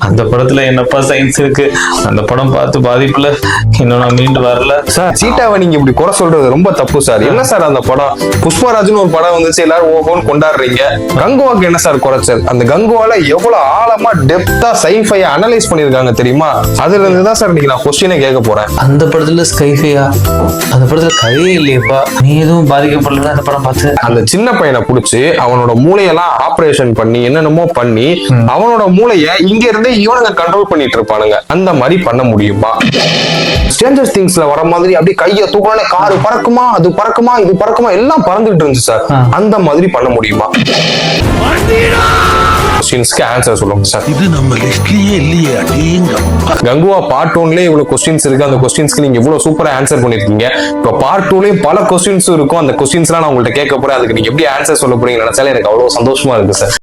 அந்த படத்துல என்னப்பா சயின்ஸ் இருக்கு? அந்த படம் பார்த்து பாதிப்புல இன்னும் நான் மீண்டு வரல சார். சீட்டாவை நீங்க இப்படி குறை சொல்றது ரொம்ப தப்பு சார். என்ன சார் அந்த படம் புஷ்பராஜ்னு ஒரு படம் வந்துச்சு, எல்லாரும் ஓஹோன்னு கொண்டாடுறீங்க. கங்குவாக்கு என்ன சார் குறைச்சல்? அந்த கங்குவால எவ்வளவு ஆழமா டெப்தா சைஃபை அனலைஸ் பண்ணிருக்காங்க தெரியுமா? அதுல இருந்து தான் சார் இன்னைக்கு நான் கொஸ்டினே கேட்க போறேன். அந்த படத்துல ஸ்கைஃபையா? அந்த படத்துல கதையே இல்லையப்பா. நீ எதுவும் பாதிக்கப்படல அந்த படம் பார்த்து? அந்த சின்ன பையனை புடிச்சு அவனோட மூளையெல்லாம் ஆபரேஷன் பண்ணி என்னென்னமோ பண்ணி அவனோட மூளைய இங்க இருந்து இவனுங்க கண்ட்ரோல் பண்ணிட்டு இருப்பானுங்க. அந்த மாதிரி பண்ண முடியுமா? ஸ்ட்ரேஞ்சர் திங்ஸ்ல வர மாதிரி அப்படியே கையை தூக்கினாலே காரு பறக்குமா, அது பறக்குமா, இது பறக்குமா, எல்லாம் பறந்துகிட்டு இருந்துச்சு சார். அந்த மாதிரி பண்ண முடியுமா? கொஸ்டின்ஸ்க்கு ஆன்சர் சொல்லுங்க சார். இது நம்ம லிஸ்ட்லயே இல்லையே. கங்குவா பார்ட் 1லயே இவ்வளவு கொஸ்டின்ஸ் இருக்கு. அந்த கொஸ்டின்ஸ்க்கு நீங்க இவ்வளவு சூப்பரா ஆன்சர் பண்ணிருக்கீங்க. இப்ப பார்ட் 2லயும் பல கொஸ்டின்ஸ் இருக்கும். அந்த கொஸ்டின்ஸ் எல்லாம் நான் உங்கள்ட்ட கேட்க போறேன். அதுக்கு நீங்க எப்படி ஆன்சர் சொல்ல போறீங்கன்னு நினைச்சாலே எனக்கு அவ்வளவு சந்தோஷமா இருக்கு சார்.